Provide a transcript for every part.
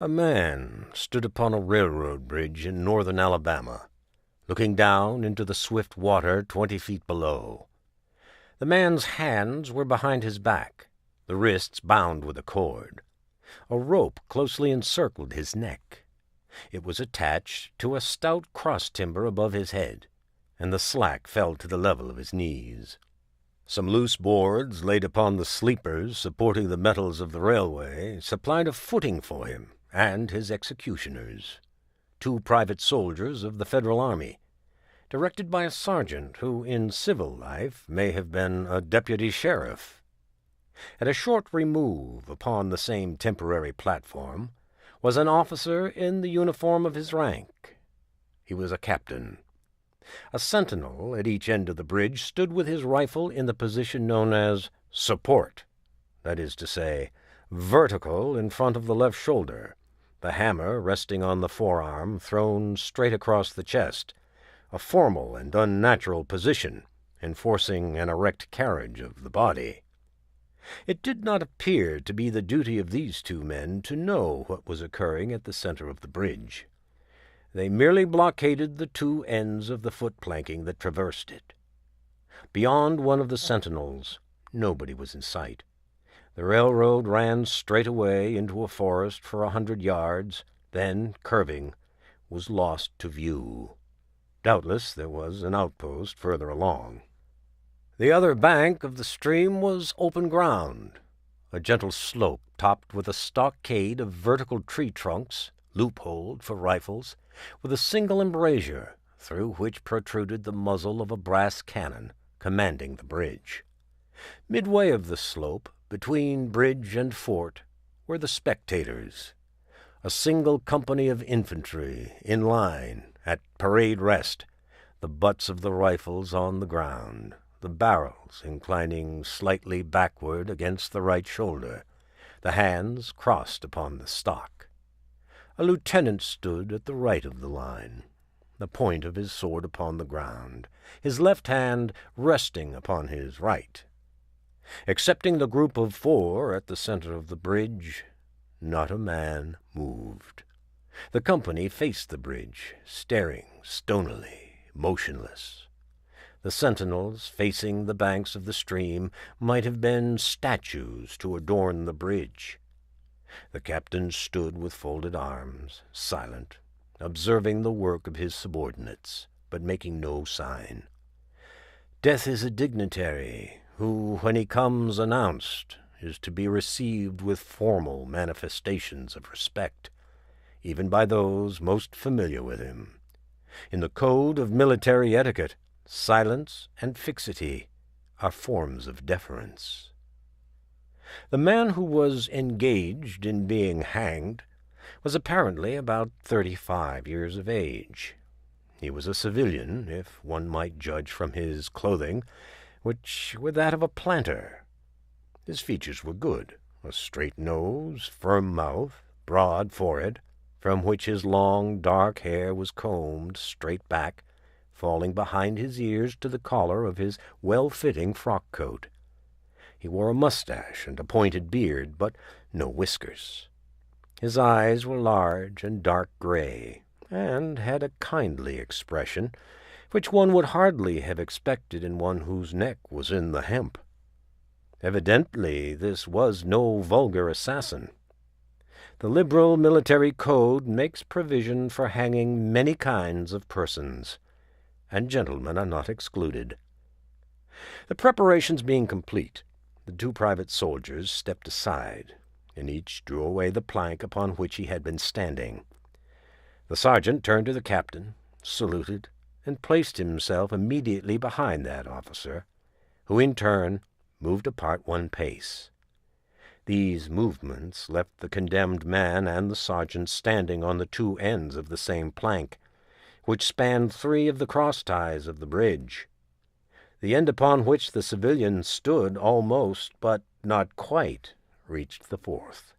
A man stood upon a railroad bridge in northern Alabama, looking down into the swift water 20 feet below. The man's hands were behind his back, the wrists bound with a cord. A rope closely encircled his neck. It was attached to a stout cross-timber above his head, and the slack fell to the level of his knees. Some loose boards laid upon the sleepers supporting the metals of the railway supplied a footing for him and his executioners, 2 private soldiers of the Federal Army, directed by a sergeant who in civil life may have been a deputy sheriff. At a short remove upon the same temporary platform was an officer in the uniform of his rank. He was a captain. A sentinel at each end of the bridge stood with his rifle in the position known as support, that is to say, vertical in front of the left shoulder, the hammer resting on the forearm thrown straight across the chest, a formal and unnatural position, enforcing an erect carriage of the body. It did not appear to be the duty of these 2 men to know what was occurring at the center of the bridge. They merely blockaded the 2 ends of the foot-planking that traversed it. Beyond one of the sentinels, nobody was in sight. The railroad ran straight away into a forest for 100 yards, then, curving, was lost to view. Doubtless there was an outpost further along. The other bank of the stream was open ground, a gentle slope topped with a stockade of vertical tree trunks, loopholed for rifles, with a single embrasure through which protruded the muzzle of a brass cannon commanding the bridge. Midway of the slope, between bridge and fort, were the spectators, a single company of infantry in line at parade rest, the butts of the rifles on the ground, the barrels inclining slightly backward against the right shoulder, the hands crossed upon the stock. A lieutenant stood at the right of the line, the point of his sword upon the ground, his left hand resting upon his right. Excepting the group of 4 at the center of the bridge, not a man moved. The company faced the bridge, staring stonily, motionless. The sentinels facing the banks of the stream might have been statues to adorn the bridge. The captain stood with folded arms, silent, observing the work of his subordinates, but making no sign. Death is a dignitary who, when he comes announced, is to be received with formal manifestations of respect, even by those most familiar with him. In the code of military etiquette, silence and fixity are forms of deference. The man who was engaged in being hanged was apparently about 35 years of age. He was a civilian, if one might judge from his clothing, which were that of a planter. His features were good, a straight nose, firm mouth, broad forehead, from which his long dark hair was combed straight back, falling behind his ears to the collar of his well-fitting frock-coat. He wore a mustache and a pointed beard, but no whiskers. His eyes were large and dark gray, and had a kindly expression, which one would hardly have expected in one whose neck was in the hemp. Evidently this was no vulgar assassin. The liberal military code makes provision for hanging many kinds of persons, and gentlemen are not excluded. The preparations being complete, the 2 private soldiers stepped aside, and each drew away the plank upon which he had been standing. The sergeant turned to the captain, saluted, and placed himself immediately behind that officer, who in turn moved apart 1 pace. These movements left the condemned man and the sergeant standing on the 2 ends of the same plank, which spanned 3 of the cross-ties of the bridge. The end upon which the civilian stood almost, but not quite, reached the 4th.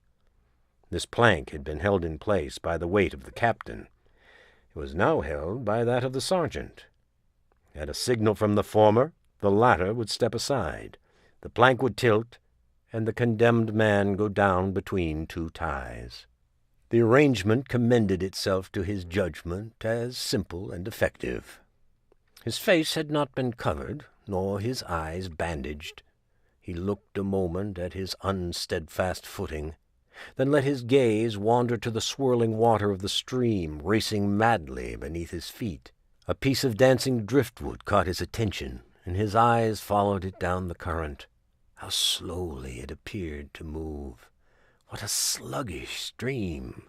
This plank had been held in place by the weight of the captain. It was now held by that of the sergeant. At a signal from the former, the latter would step aside, the plank would tilt, and the condemned man go down between 2 ties. The arrangement commended itself to his judgment as simple and effective. His face had not been covered, nor his eyes bandaged. He looked a moment at his unsteadfast footing, then let his gaze wander to the swirling water of the stream racing madly beneath his feet. A piece of dancing driftwood caught his attention, and his eyes followed it down the current. How slowly it appeared to move! What a sluggish stream!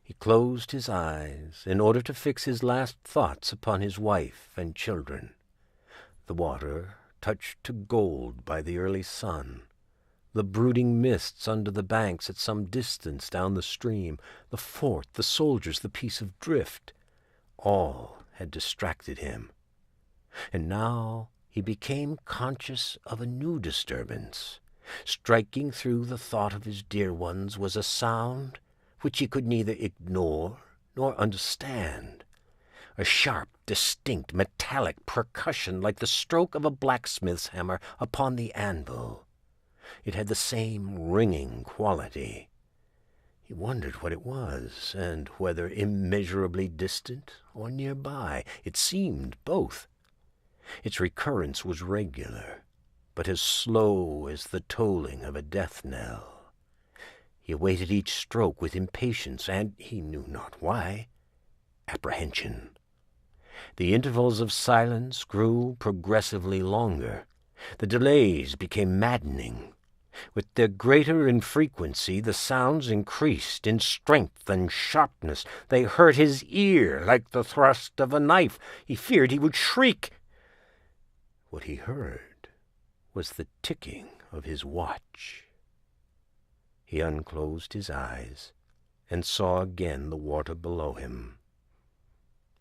He closed his eyes in order to fix his last thoughts upon his wife and children. The water, touched to gold by the early sun, the brooding mists under the banks at some distance down the stream, the fort, the soldiers, the piece of drift, all had distracted him. And now he became conscious of a new disturbance. Striking through the thought of his dear ones was a sound which he could neither ignore nor understand. A sharp, distinct, metallic percussion like the stroke of a blacksmith's hammer upon the anvil. It had the same ringing quality. He wondered what it was, and whether immeasurably distant or nearby. It seemed both. Its recurrence was regular, but as slow as the tolling of a death knell. He awaited each stroke with impatience, and, he knew not why, apprehension. The intervals of silence grew progressively longer. The delays became maddening. With their greater infrequency, the sounds increased in strength and sharpness. They hurt his ear like the thrust of a knife. He feared he would shriek. What he heard was the ticking of his watch. He unclosed his eyes and saw again the water below him.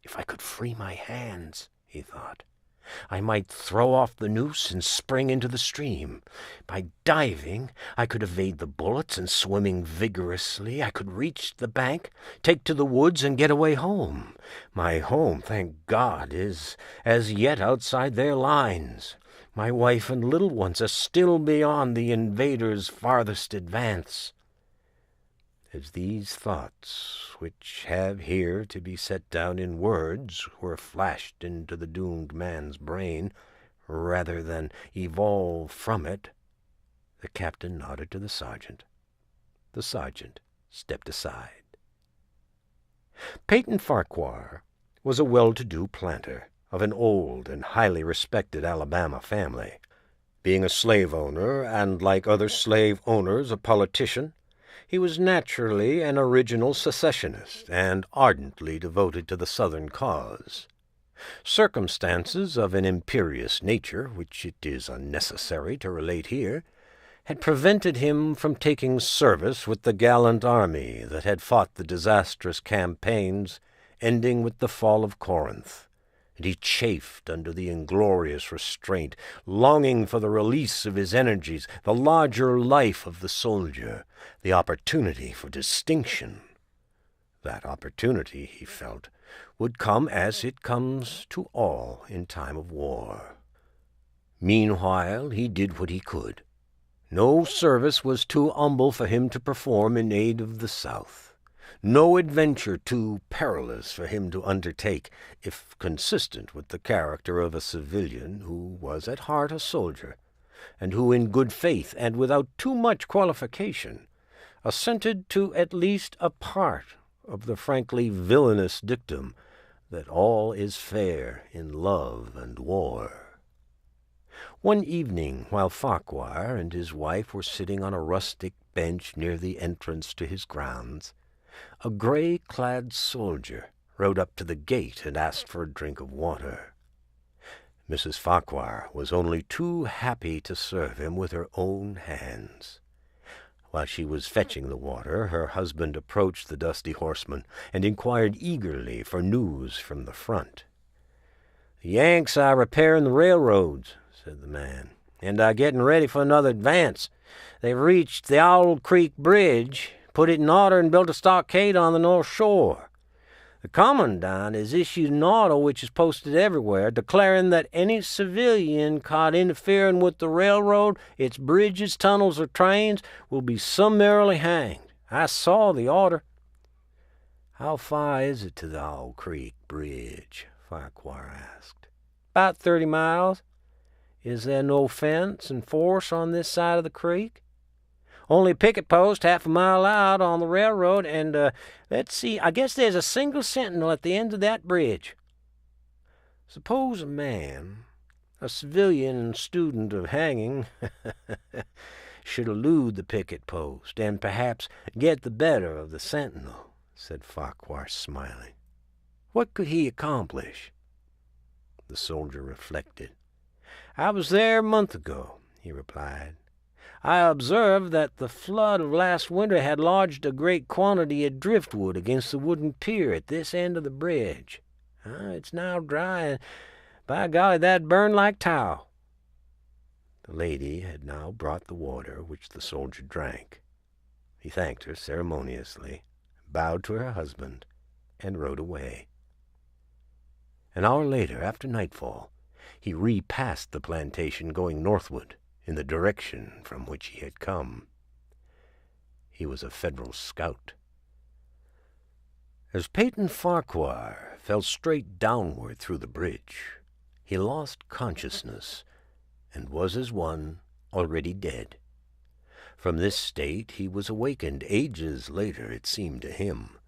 If I could free my hands, he thought, I might throw off the noose and spring into the stream. By diving, I could evade the bullets, and swimming vigorously, I could reach the bank, take to the woods, and get away home. My home, thank God, is as yet outside their lines. My wife and little ones are still beyond the invaders' farthest advance. As these thoughts, which have here to be set down in words, were flashed into the doomed man's brain, rather than evolve from it, the captain nodded to the sergeant. The sergeant stepped aside. Peyton Farquhar was a well-to-do planter of an old and highly respected Alabama family. Being a slave owner, and like other slave owners a politician, he was naturally an original secessionist and ardently devoted to the Southern cause. Circumstances of an imperious nature, which it is unnecessary to relate here, had prevented him from taking service with the gallant army that had fought the disastrous campaigns ending with the fall of Corinth, and he chafed under the inglorious restraint, longing for the release of his energies, the larger life of the soldier, the opportunity for distinction. That opportunity, he felt, would come as it comes to all in time of war. Meanwhile he did what he could. No service was too humble for him to perform in aid of the South. No adventure too perilous for him to undertake, if consistent with the character of a civilian who was at heart a soldier, and who in good faith and without too much qualification assented to at least a part of the frankly villainous dictum that all is fair in love and war. One evening, while Farquhar and his wife were sitting on a rustic bench near the entrance to his grounds, a gray-clad soldier rode up to the gate and asked for a drink of water. Mrs. Farquhar was only too happy to serve him with her own hands. While she was fetching the water, her husband approached the dusty horseman and inquired eagerly for news from the front. "The Yanks are repairing the railroads," said the man, "and are getting ready for another advance. They've reached the Owl Creek Bridge, put it in order, and built a stockade on the north shore. The commandant has issued an order which is posted everywhere, declaring that any civilian caught interfering with the railroad, its bridges, tunnels, or trains will be summarily hanged. I saw the order." "How far is it to the Owl Creek Bridge?" Farquhar asked. "About 30 miles. Is there no fence and force on this side of the creek?" "Only a picket post half a mile out on the railroad, and, let's see, I guess there's a single sentinel at the end of that bridge." Suppose a man, a civilian and student of hanging, should elude the picket post and perhaps get the better of the sentinel," said Farquhar, smiling. "What could he accomplish?" The soldier reflected. "I was there a month ago," he replied. "I observed that the flood of last winter had lodged a great quantity of driftwood against the wooden pier at this end of the bridge. It's now dry, and by golly, that burned like tow." The lady had now brought the water, which the soldier drank. He thanked her ceremoniously, bowed to her husband, and rode away. An hour later, after nightfall, he repassed the plantation, going northward in the direction from which he had come. He was a Federal scout. As Peyton Farquhar fell straight downward through the bridge, he lost consciousness and was as one already dead. From this state he was awakened ages later, it seemed to him,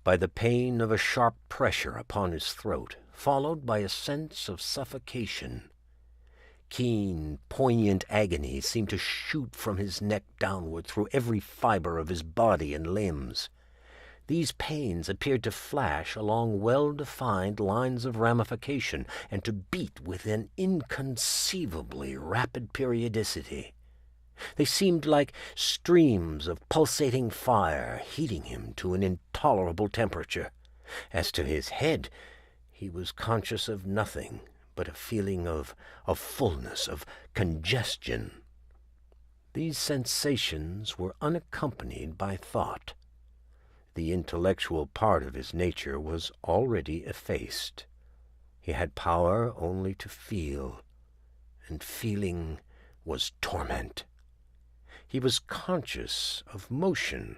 by the pain of a sharp pressure upon his throat, followed by a sense of suffocation. Keen, poignant agony seemed to shoot from his neck downward through every fiber of his body and limbs. These pains appeared to flash along well-defined lines of ramification and to beat with an inconceivably rapid periodicity. They seemed like streams of pulsating fire, heating him to an intolerable temperature. As to his head, he was conscious of nothing but a feeling of fullness, of congestion. These sensations were unaccompanied by thought. The intellectual part of his nature was already effaced. He had power only to feel, and feeling was torment. He was conscious of motion.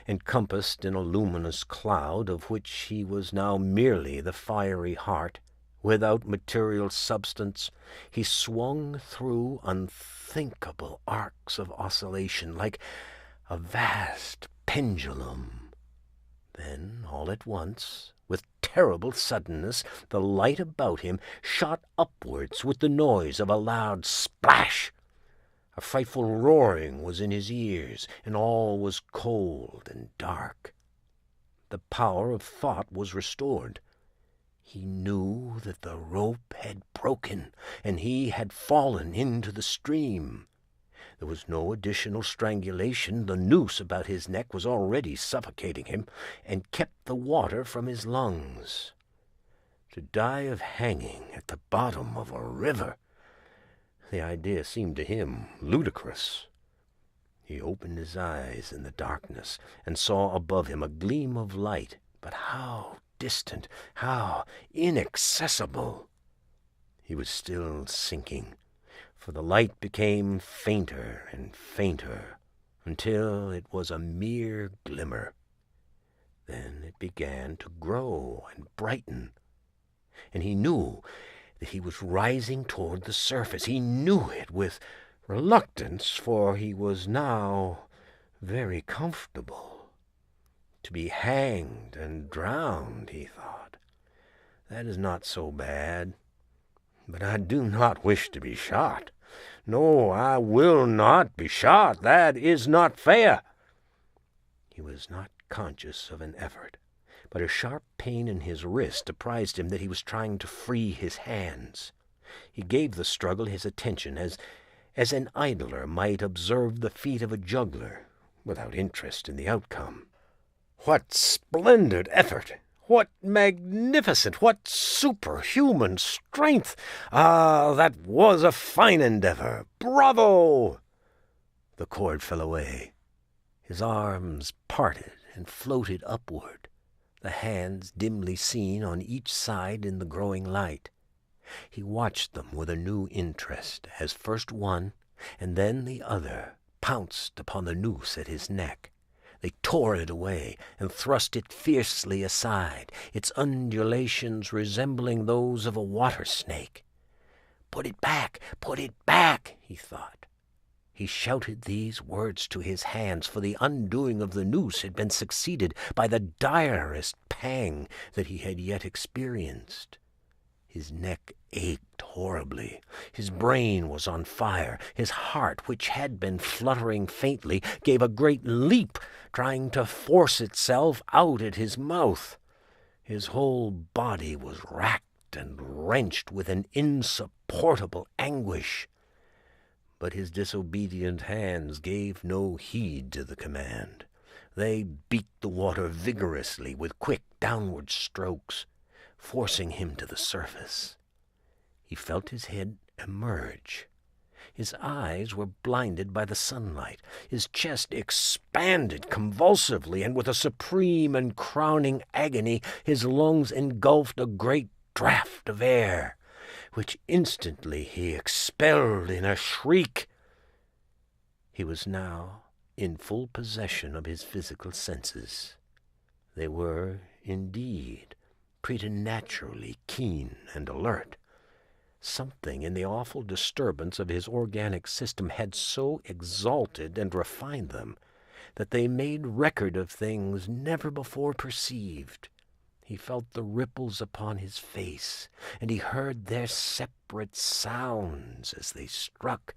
Encompassed in a luminous cloud of which he was now merely the fiery heart, without material substance, he swung through unthinkable arcs of oscillation, like a vast pendulum. Then, all at once, with terrible suddenness, the light about him shot upwards with the noise of a loud splash. A frightful roaring was in his ears, and all was cold and dark. The power of thought was restored. He knew that the rope had broken, and he had fallen into the stream. There was no additional strangulation. The noose about his neck was already suffocating him, and kept the water from his lungs. To die of hanging at the bottom of a river! The idea seemed to him ludicrous. He opened his eyes in the darkness, and saw above him a gleam of light, but how distant, how inaccessible! He was still sinking, for the light became fainter and fainter, until it was a mere glimmer. Then it began to grow and brighten, and he knew that he was rising toward the surface. He knew it with reluctance, for he was now very comfortable. To be hanged and drowned, he thought, that is not so bad. But I do not wish to be shot. No, I will not be shot. That is not fair. He was not conscious of an effort, but a sharp pain in his wrist apprised him that he was trying to free his hands. He gave the struggle his attention, as an idler might observe the feat of a juggler, without interest in the outcome. What splendid effort! What magnificent, what superhuman strength! Ah, that was a fine endeavor! Bravo! The cord fell away. His arms parted and floated upward, the hands dimly seen on each side in the growing light. He watched them with a new interest, as first one and then the other pounced upon the noose at his neck. They tore it away and thrust it fiercely aside, its undulations resembling those of a water snake. Put it back! Put it back! He thought. He shouted these words to his hands, for the undoing of the noose had been succeeded by the direst pang that he had yet experienced. His neck ached horribly. His brain was on fire. His heart, which had been fluttering faintly, gave a great leap, trying to force itself out at his mouth. His whole body was racked and wrenched with an insupportable anguish. But his disobedient hands gave no heed to the command. They beat the water vigorously with quick downward strokes, forcing him to the surface. He felt his head emerge. His eyes were blinded by the sunlight. His chest expanded convulsively, and with a supreme and crowning agony his lungs engulfed a great draught of air, which instantly he expelled in a shriek. He was now in full possession of his physical senses. They were, indeed, preternaturally keen and alert. Something in the awful disturbance of his organic system had so exalted and refined them that they made record of things never before perceived. He felt the ripples upon his face, and he heard their separate sounds as they struck.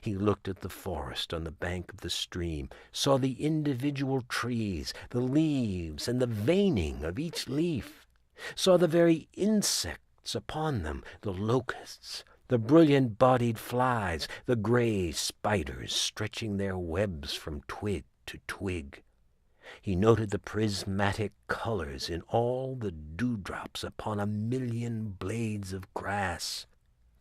He looked at the forest on the bank of the stream, saw the individual trees, the leaves, and the veining of each leaf, saw the very insects upon them, the locusts, the brilliant-bodied flies, the gray spiders stretching their webs from twig to twig. He noted the prismatic colors in all the dewdrops upon a million blades of grass,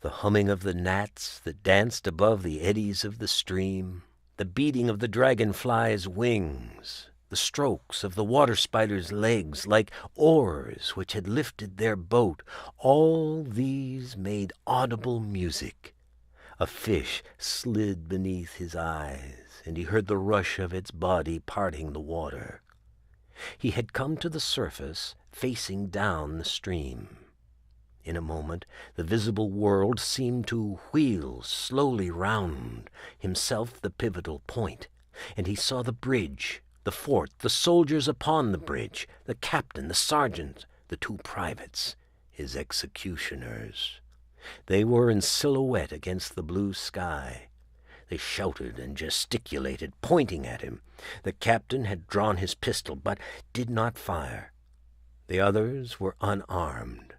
the humming of the gnats that danced above the eddies of the stream, the beating of the dragonfly's wings, the strokes of the water spider's legs like oars which had lifted their boat. All these made audible music. A fish slid beneath his eyes, and he heard the rush of its body parting the water. He had come to the surface, facing down the stream. In a moment the visible world seemed to wheel slowly round, himself the pivotal point, and he saw the bridge, the fort, the soldiers upon the bridge, the captain, the sergeant, the two privates, his executioners. They were in silhouette against the blue sky. They shouted and gesticulated, pointing at him. The captain had drawn his pistol, but did not fire. The others were unarmed.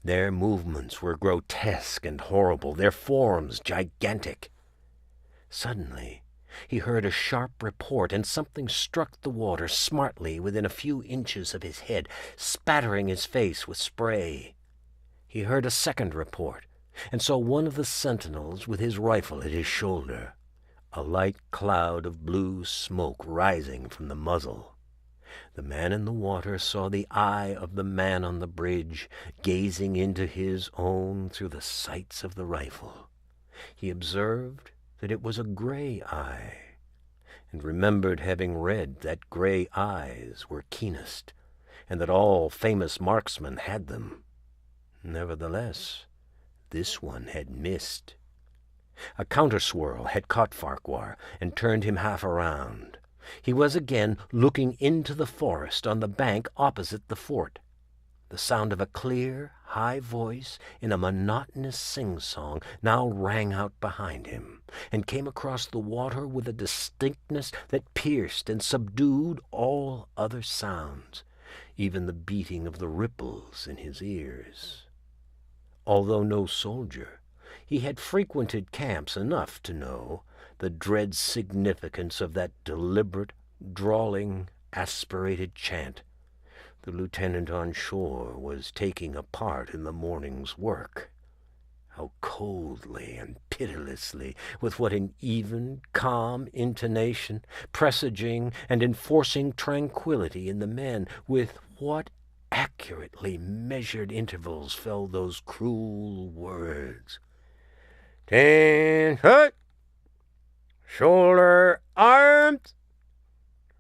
Their movements were grotesque and horrible, their forms gigantic. Suddenly he heard a sharp report, and something struck the water smartly within a few inches of his head, spattering his face with spray. He heard a second report, and saw one of the sentinels with his rifle at his shoulder, a light cloud of blue smoke rising from the muzzle. The man in the water saw the eye of the man on the bridge, gazing into his own through the sights of the rifle. He observed that it was a gray eye, and remembered having read that gray eyes were keenest, and that all famous marksmen had them. Nevertheless, this one had missed. A counter-swirl had caught Farquhar and turned him half around. He was again looking into the forest on the bank opposite the fort. The sound of a clear, high voice in a monotonous sing-song now rang out behind him, and came across the water with a distinctness that pierced and subdued all other sounds, even the beating of the ripples in his ears. Although no soldier, he had frequented camps enough to know the dread significance of that deliberate, drawling, aspirated chant. The lieutenant on shore was taking a part in the morning's work. How coldly and pitilessly, with what an even, calm intonation, presaging and enforcing tranquility in the men, with what accurately measured intervals fell those cruel words. "10 foot, shoulder arms,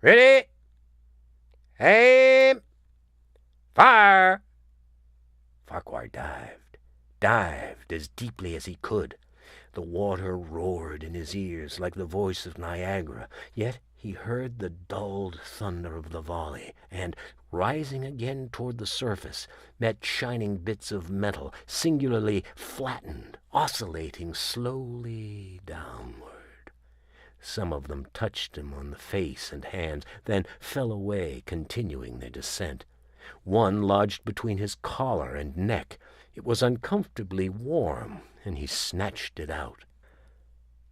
Ready? Aim! Fire! Farquhar dived as deeply as he could. The water roared in his ears like the voice of Niagara, yet he heard the dulled thunder of the volley, and, rising again toward the surface, met shining bits of metal, singularly flattened, oscillating slowly downward. Some of them touched him on the face and hands, then fell away, continuing their descent. One lodged between his collar and neck. It was uncomfortably warm, and he snatched it out.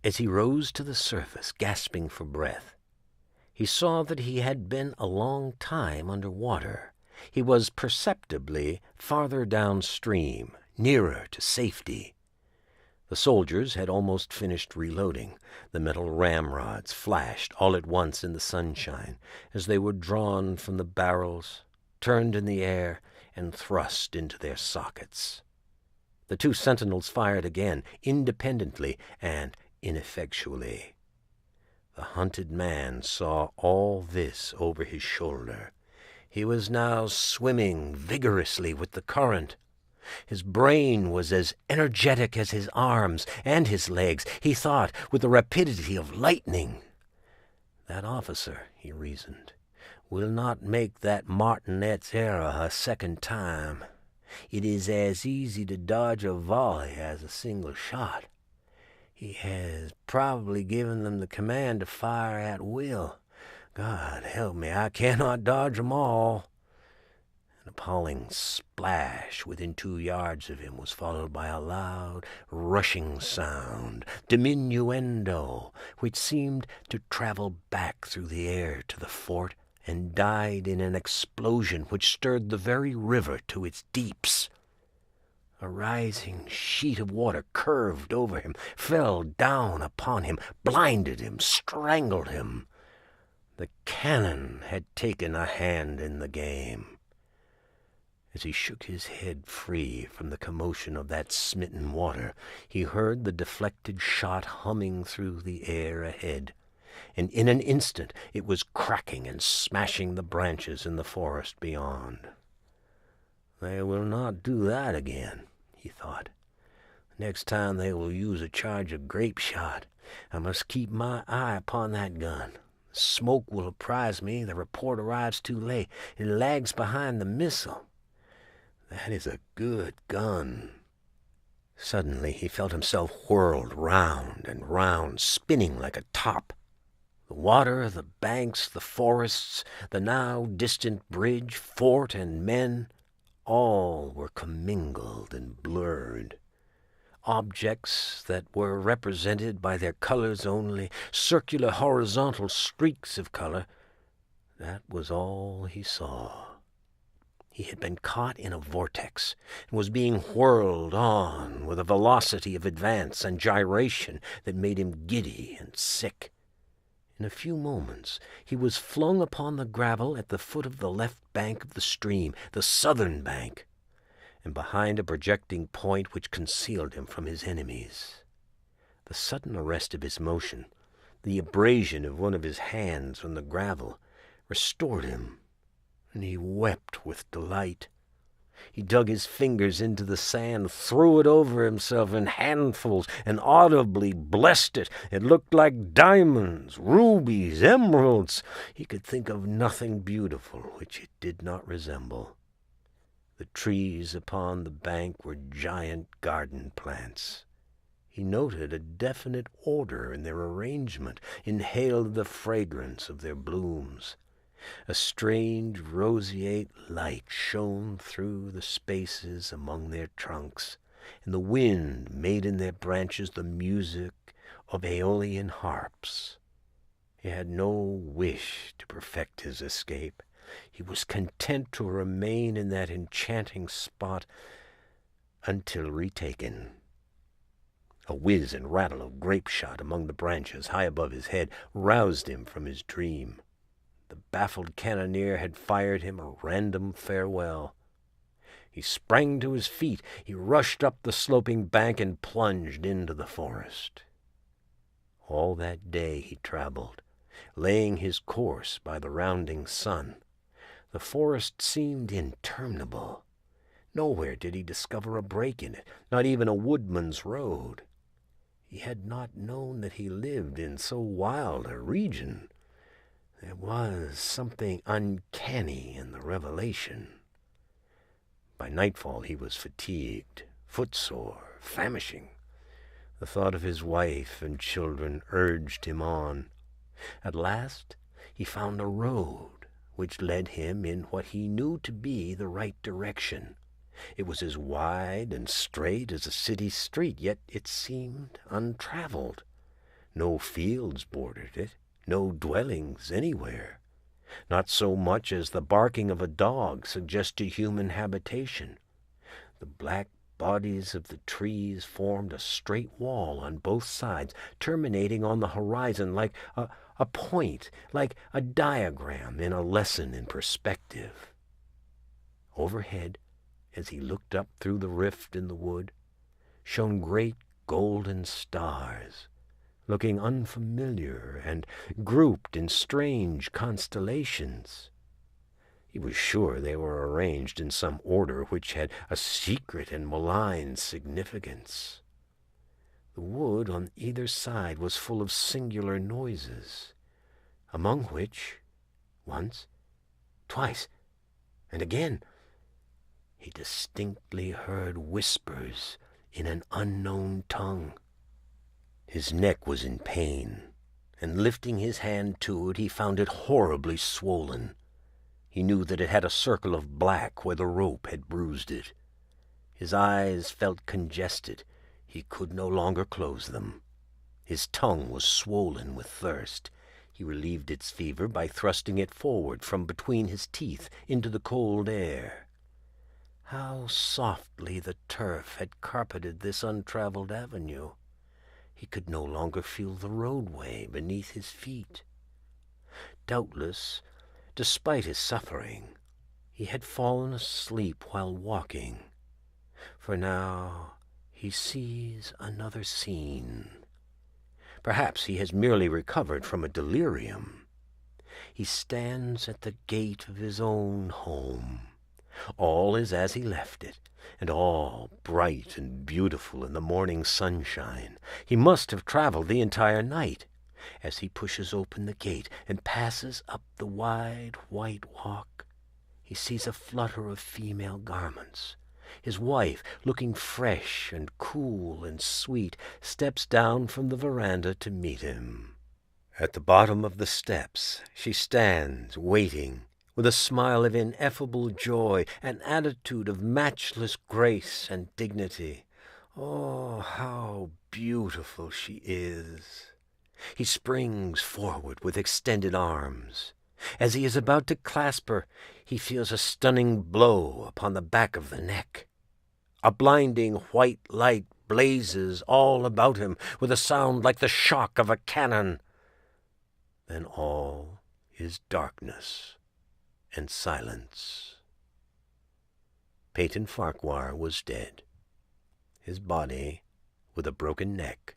As he rose to the surface, gasping for breath, he saw that he had been a long time under water. He was perceptibly farther downstream, nearer to safety. The soldiers had almost finished reloading. The metal ramrods flashed all at once in the sunshine as they were drawn from the barrels, turned in the air, and thrust into their sockets. The two sentinels fired again, independently and ineffectually. The hunted man saw all this over his shoulder. He was now swimming vigorously with the current. His brain was as energetic as his arms and his legs. He thought with the rapidity of lightning. That officer, he reasoned, will not make that martinet's error a second time. It is as easy to dodge a volley as a single shot. He has probably given them the command to fire at will. God help me, I cannot dodge them all. An appalling splash within 2 yards of him was followed by a loud, rushing sound, diminuendo, which seemed to travel back through the air to the fort and died in an explosion which stirred the very river to its deeps. A rising sheet of water curved over him, fell down upon him, blinded him, strangled him. The cannon had taken a hand in the game. As he shook his head free from the commotion of that smitten water, he heard the deflected shot humming through the air ahead, and in an instant it was cracking and smashing the branches in the forest beyond. They will not do that again, he thought. Next time they will use a charge of grape shot. I must keep my eye upon that gun. The smoke will apprise me the report arrives too late. It lags behind the missile. That is a good gun. Suddenly he felt himself whirled round and round, spinning like a top. The water, the banks, the forests, the now distant bridge, fort, and men, all were commingled and blurred. Objects that were represented by their colors only, circular horizontal streaks of color, that was all he saw. He had been caught in a vortex and was being whirled on with a velocity of advance and gyration that made him giddy and sick. In a few moments he was flung upon the gravel at the foot of the left bank of the stream, the southern bank, and behind a projecting point which concealed him from his enemies. The sudden arrest of his motion, the abrasion of one of his hands on the gravel, restored him, and he wept with delight. He dug his fingers into the sand, threw it over himself in handfuls, and audibly blessed it. It looked like diamonds, rubies, emeralds. He could think of nothing beautiful which it did not resemble. The trees upon the bank were giant garden plants. He noted a definite order in their arrangement, inhaled the fragrance of their blooms. A strange roseate light shone through the spaces among their trunks, and the wind made in their branches the music of aeolian harps. He had no wish to perfect his escape. He was content to remain in that enchanting spot until retaken. A whiz and rattle of grape shot among the branches high above his head roused him from his dream. The baffled cannoneer had fired him a random farewell. He sprang to his feet. He rushed up the sloping bank and plunged into the forest. All that day he traveled, laying his course by the rounding sun. The forest seemed interminable. Nowhere did he discover a break in it, not even a woodman's road. He had not known that he lived in so wild a region. There was something uncanny in the revelation. By nightfall he was fatigued, footsore, famishing. The thought of his wife and children urged him on. At last he found a road which led him in what he knew to be the right direction. It was as wide and straight as a city street, yet it seemed untraveled. No fields bordered it, no dwellings anywhere. Not so much as the barking of a dog suggested human habitation. The black bodies of the trees formed a straight wall on both sides, terminating on the horizon like a point, like a diagram in a lesson in perspective. Overhead, as he looked up through the rift in the wood, shone great golden stars, looking unfamiliar and grouped in strange constellations. He was sure they were arranged in some order which had a secret and malign significance. The wood on either side was full of singular noises, among which, once, twice, and again, he distinctly heard whispers in an unknown tongue. His neck was in pain, and lifting his hand to it, he found it horribly swollen. He knew that it had a circle of black where the rope had bruised it. His eyes felt congested. He could no longer close them. His tongue was swollen with thirst. He relieved its fever by thrusting it forward from between his teeth into the cold air. How softly the turf had carpeted this untraveled avenue! He could no longer feel the roadway beneath his feet. Doubtless, despite his suffering, he had fallen asleep while walking, for now he sees another scene. Perhaps he has merely recovered from a delirium. He stands at the gate of his own home. All is as he left it, and all bright and beautiful in the morning sunshine. He must have traveled the entire night. As he pushes open the gate and passes up the wide white walk, he sees a flutter of female garments. His wife, looking fresh and cool and sweet, steps down from the veranda to meet him. At the bottom of the steps she stands, waiting, with a smile of ineffable joy, an attitude of matchless grace and dignity. Oh, how beautiful she is! He springs forward with extended arms. As he is about to clasp her, he feels a stunning blow upon the back of the neck. A blinding white light blazes all about him with a sound like the shock of a cannon. Then all is darkness and silence. Peyton Farquhar was dead. His body, with a broken neck,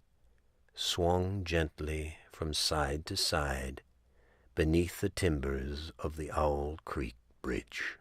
swung gently from side to side beneath the timbers of the Owl Creek Bridge.